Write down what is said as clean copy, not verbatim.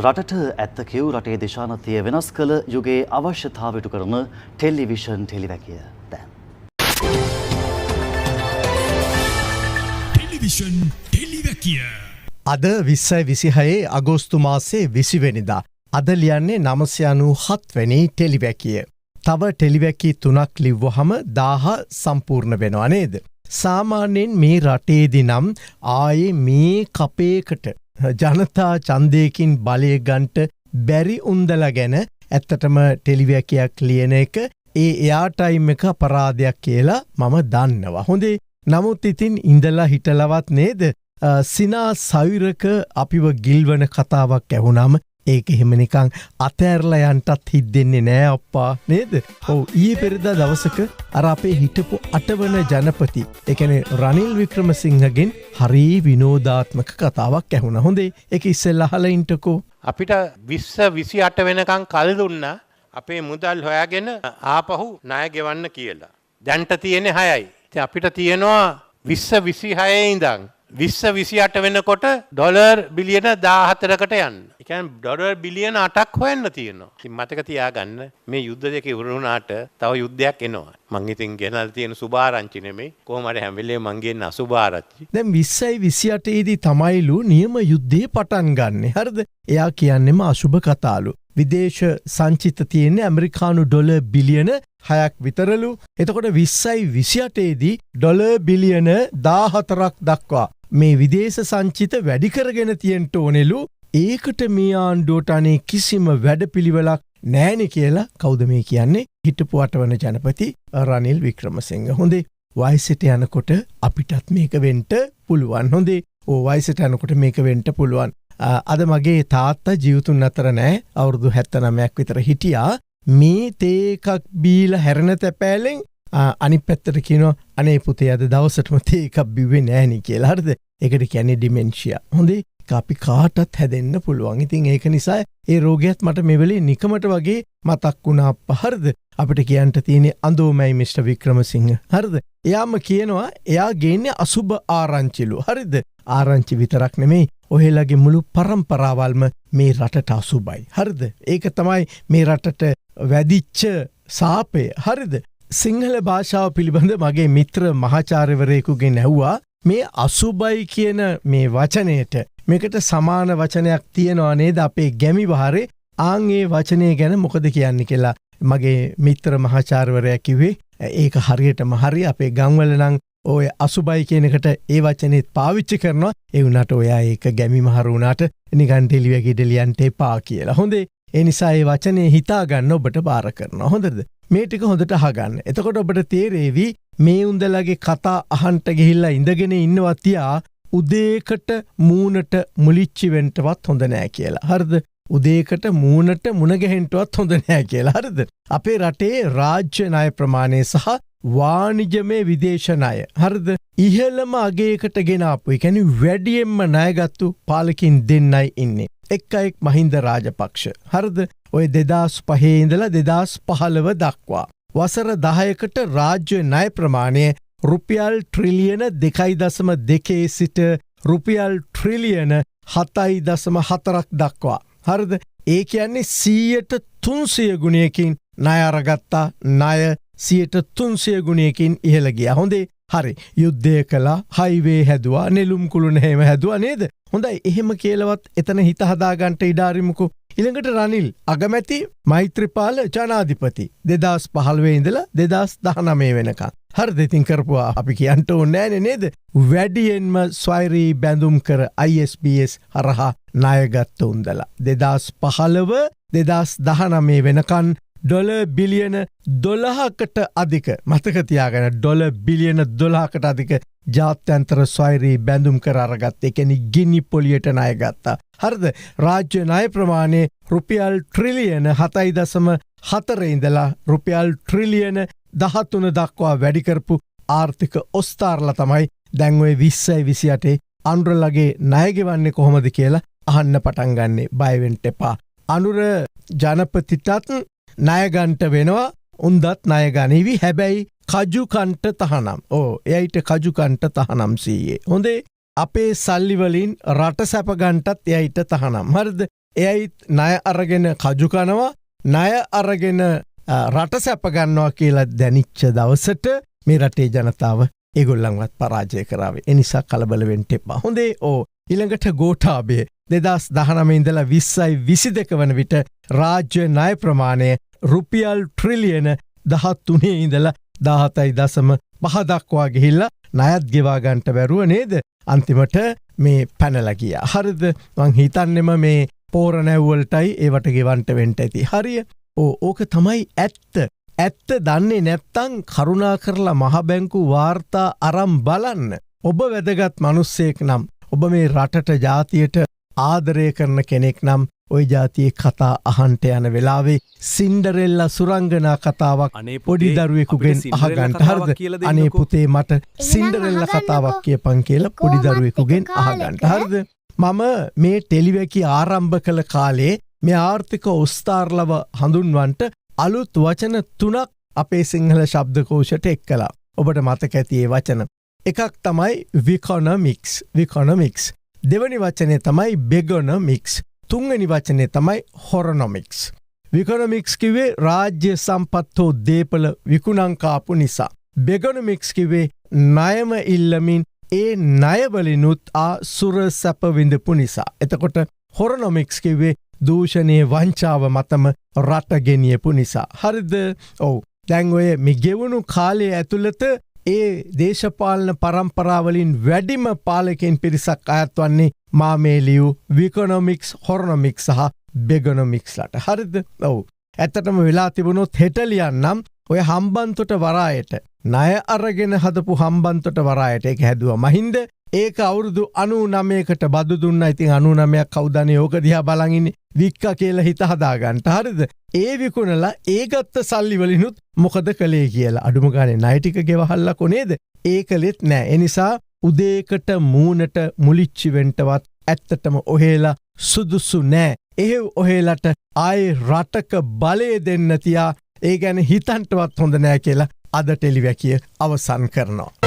රටට ඇත්ත කියව් රටේ දේශානතිය වෙනස් කළ යුගයේ අවශ්‍යතාවයට කරන ටෙලිවිෂන් ටෙලිවැකිය දැන්. ටෙලිවිෂන් ටෙලිවැකිය අද 2026 අගෝස්තු මාසේ 20 වෙනිදා. අද ලියන්නේ 997 වෙනි ටෙලිවැකිය. තව ටෙලිවැකි 3ක් ලිව්වහම 1000 සම්පූර්ණ වෙනවා නේද? සාමාන්‍යයෙන් මේ රටේදී නම් ආයේ මේ කපේකට ජනතා ඡන්දයකින් බලය ගන්නට බැරි උන්දලා ගැන ඇත්තටම ටෙලිවැකියක් ලියන එක එයා ටයිම් එක අපරාධයක් කියලා මම දන්නවා. හොඳේ. නමුත් ඉතින් ඉඳලා හිටලවත් නේද? සිනා සවිරක අපිව ගිල්වන කතාවක් ඇහුනම ඒක එහෙම නිකන් අතෑරලා යන්නටත් හිතෙන්නේ නෑ අප්පා නේද? ඔව් ඊයේ පෙරේදා දවසක අර අපේ හිටපු 8 වන ජනපති ඒ කියන්නේ රනිල් වික්‍රමසිංහගෙන් හරි විනෝදාත්මක කතාවක් ඇහුණා. හොඳේ ඒක ඉස්සෙල්ලා අහලා ඉන්නකෝ. අපිට 2028 වෙනකන් කල් දුන්නා අපේ මුදල් හොයාගෙන ආපහු ණය ගෙවන්න කියලා. දැන්ට තියෙන්නේ 6යි. ඉතින් අපිට තියෙනවා 2026 ඉඳන් 2028 වෙනකොට ඩොලර් බිලියන 14කට යන්න. ඒ කියන්නේ ඩොලර් බිලියන 8ක් හොයන්න තියෙනවා. ඉතින් මතක තියාගන්න මේ යුද්ධ දෙක ඉවර වුණාට තව යුද්ධයක් එනවා. මං ඉතින් ගෙනල්ලා තියෙන සුභාරංචි නෙමෙයි. කොහොම හරි හැම වෙලේම මං ගෙන්න අසුභාරංචි. දැන් 2028 දී තමයිලු නියම යුද්ධේ පටන් ගන්නෙ. හරිද? එයා කියන්නේම අසුභ කතාලු. විදේශ සංචිත තියෙන්නේ ඇමරිකානු ඩොලර් බිලියන 6ක් විතරලු. එතකොට 2028 දී ඩොලර් බිලියන 14ක් දක්වා මේ විදේශ සංචිත වැඩි කරගෙන තියෙන්න ඕනෙලු. ඒකට මේ ආණ්ඩුවට අනේ කිසිම වැඩපිළිවෙලක් නැහැනේ කියලා කවුද මේ කියන්නේ? හිටපු 8 වන ජනපති රනිල් වික්‍රමසිංහ. හොඳේ. වයසට යනකොට අපිටත් මේක වෙන්න පුළුවන්. හොඳේ. වයසට යනකොට මේක වෙන්න පුළුවන්. අද මගේ තාත්තා ජීවිතුන් අතර නැහැ. අවුරුදු 79ක් විතර හිටියා. මේ තේ එකක් බීලා හැරෙන තැපෑලෙන් අනිත් පැත්තට කියනවා අනේ පුතේ අද දවසටම තේ එකක් බිව්වේ නෑනේ කියලා. හරිද? ඒකට කියන්නේ ඩිමෙන්ෂියා. හොඳේ. අපි කාටත් හැදෙන්න පුළුවන්. ඉතින් ඒක නිසා ඒ රෝගයත් මට මේ වෙලේ නිකමට වගේ මතක් වුණා අප්පා. හරිද? අපිට කියන්න තියෙන්නේ අඳෝමයි මිස්ටර් වික්‍රමසිංහ. හරිද? එයාම කියනවා එයා ගේන්නේ අසුබ ආරංචිලු. හරිද? ආරංචි විතරක් නෙමෙයි ඔහෙලගේ මුළු පරම්පරාවල්ම මේ රටට අසුබයි. හරිද? ඒක තමයි මේ රටට වැදිච්ච සාපය. හරිද? සිංහල භාෂාව පිළිබඳ මගේ මිත්‍ර මහාචාර්යවරයෙකුගෙන් ඇහුවා මේ අසුබයි කියන මේ වචනයට මේකට සමාන වචනයක් තියනවා නේද අපේ ගැමි වහරේ? ආන් ඒ වචනේ ගැන මොකද කියන්නේ කියලා මගේ මිත්‍ර මහාචාර්යවරයා කිව්වේ ඒක හරියටම හරි. අපේ ගම්වල නම් ඔය අසුබයි කියන එකට ඒ වචනේත් පාවිච්චි කරනවා. ඒ වුණාට ඔයා ඒක ගැමි මහරු වුණාට නිකන් ටෙලිවැකියට ලියන්න එපා කියලා. හොඳේ. ඒ නිසා ඒ වචනේ හිතා ගන්න ඔබට බාර කරනවා. හොඳද? මේ ටික හොඳට අහගන්න. එතකොට ඔබට තේරෙවි මේ උන්දලගේ කතා අහන්ට ගිහිල්ලා ඉඳගෙන ඉන්නවා තියා උදේකට මූණට මුලිච්චි වෙන්නවත් හොඳ නෑ කියලා. හරිද? උදේකට මූණට මුණ ගැහෙන්නවත් හොඳ නෑ කියලා. හරිද? අපේ රටේ රාජ්‍ය ණය ප්‍රමාණය සහ වාණිජමය විදේශ ණය. හරිද? ඉහළම අගයකට ගෙන ආපු. ඒ කියන්නේ වැඩියෙන්ම ණයගත්තු පාලකින් දෙන්නයි ඉන්නේ. එක්ක මහින්ද රාජපක්ෂ. හරිද? ඔය 2005 ඉඳලා 2015 දක්වා වසර 10කට රාජ්‍ය ණය ප්‍රමාණය රුපියල් ට්‍රිලියන 2.2 සිට රුපියල් ට්‍රිලියන 7.4ක් දක්වා. හරිද? ඒ කියන්නේ 300 ගුණයකින් ණය අරගත්තා. ණය 300 ගුණයකින් ඉහළ ගියා. හොඳේ. හරි. යුද්ධය කළා, හයිවේ හැදුවා, නෙළුම් කුළුණ හැම හැදුවා නේද? හොඳයි. එහෙම කියලාවත් එතන හිත හදාගන්න ඉඩාරිමුකෝ. ඊළඟට රනිල් අගමැති මෛත්‍රීපාල ජනාධිපති 2015 ඉඳලා 2019 වෙනකන්. හරිද? ඉතින් කරපුවා අපි කියන්න ඕනේ නෑනේ නේද? වැඩියෙන්ම ස්වෛරී බැඳුම් කර ISBS හරහා ණයගත් උන්දලා 2015 2019 වෙනකන් ඩොලර් බිලියන 12කට අධික මතක තියාගන්න ඩොලර් බිලියන 12කට අධික ජාත්‍යන්තර ස්වෛරී බැඳුම් කර අරගත්ත. ඒ කියන්නේ ගිනි පොලියට ණය ගත්තා. හරිද? රාජ්‍ය ණය ප්‍රමාණය රුපියල් ට්‍රිලියන 7.4 ඉඳලා රුපියල් ට්‍රිලියන 13 දක්වා වැඩි කරපු ආර්ථික ඔස්තාරලා තමයි දැන් ඔය 2028 අනුරලගේ ණය ගෙවන්නේ කොහොමද කියලා අහන්න පටන් ගන්නෙ. බය වෙන්න එපා. අනුර ජනපතිටත් ණය ගන්නට වෙනවා. උන්දත් ණය ගනිවි. හැබැයි කජු කන්ට තහනම්. එයිට කජු කන්ට තහනම් සීයේ. හොඳේ. අපේ සල්ලි වලින් රට සැප ගන්නටත් එයිට තහනම්. හරිද? එයයි ණය අරගෙන කජු කනවා ණය අරගෙන රට සැපගන්නවා කියලා දැනිච්ච දවසට මේ රටේ ජනතාව ඒගොල්ලන්වත් පරාජය කරාවේ. එනිසා කලබල වෙන්න එපා. හොඳේ ඊළඟට ගෝඨාභය 2019 ඉඳලා 2022 වන විට රාජ්‍ය ණය ප්‍රමාණය රුපියල් ට්‍රිලියන 13 ඉඳලා 17.5 දක්වා ගිහිල්ලා ණයත් ගෙවා ගන්නට බැරුව නේද? අන්තිමට මේ පැනලා ගියා. හරිද? මං හිතන්නෙම මේ පෝර නැව්වලටයි ඒවට ගෙවන්න වෙන්න ඇති. හරිය? ඕක තමයි ඇත්ත. ඇත්ත දන්නේ නැත්තම් කරුණා කරලා මහ බැංකු වාර්තා අරන් බලන්න. ඔබ වැදගත් මිනිස්සෙක් නම් ඔබ මේ රටට ජාතියට ආදරය කරන කෙනෙක් නම් ඔය ජාතියේ කතා අහන්ට යන වෙලාවේ සින්ඩරෙල්ලා සුරංගනා කතාවක් පොඩි දරුවෙකුගෙන් අහගන්න. හරිද? අනේ පුතේ මට සින්ඩරෙල්ලා කතාවක් කියපන් කියලා පොඩි දරුවෙකුගෙන් අහගන්න. හරිද? මම මේ ටෙලිවැකි ආරම්භ කළ කාලේ මේ ආර්ථික ඔස්තාර්ලව හඳුන්වන්නට අලුත් වචන 3ක් අපේ සිංහල ශබ්දකෝෂයට එක් කළා. ඔබට මතක ඇති ඒ වචන. එකක් තමයි විකොනොමික්ස්. දෙවැනි වචනේ තමයි බෙගොනොමික්ස්. තුන්වෙනි වචනේ තමයි හොරොනොමික්ස්. විකොනොමික්ස් කිව්වේ රාජ්‍ය සම්පත් හෝ දේපල විකුණන් කාපු නිසා. බෙගොනොමික්ස් කිව්වේ ණයම ඉල්ලමින් ඒ ණයවලිනුත් සුර සැප විඳපු නිසා. එතකොට හොරොනොමික්ස් කිව්වේ දූෂණයේ වංචාව මතම රට ගෙනියපු නිසා. හරිද? ඔව්. දැන් ඔය මේ ගෙවුණු කාලය ඇතුළත ඒ දේශපාලන පරම්පරාවලින් වැඩිම පාලකයන් පිරිසක් අයත් වන්නේ මා මේ ලියූ විකොනොමික්ස්, හොරොනොමික්ස් සහ බෙගොනොමික්ස්ලට. හරිද? ඔව්. ඇත්තටම වෙලා තිබුණොත් හෙට ලියන්නම් ඔය හම්බන්තොට වරායට ණය අරගෙන හදපු හම්බන්තොට වරායට ඒක හැදුවා මහින්ද. ඒක අවුරුදු 99කට බදු දුන්නා. ඉතින් 99ක් කවුදනේ ඕක දිහා බලන් ඉන්නේ වික්ක කියලා හිත හදාගන්න. හරිද? ඒ විකුණලා ඒ ගත්ත සල්ලි වලිනුත් මොකද කළේ කියලා අඩුම ගානේ ණය ටික ගෙවහල්ලා කොනේද? ඒකලෙත් නෑ. ඒ නිසා උදේකට මූණට මුලිච්චි වෙන්නවත් ඇත්තටම ඔහෙලා සුදුසු නෑ. එහෙව් ඔහෙලට ආයේ රටක බලය දෙන්න තියා ඒ ගැන හිතන්ටවත් හොඳ නෑ කියලා අද ටෙලිවැකිය අවසන් කරනවා.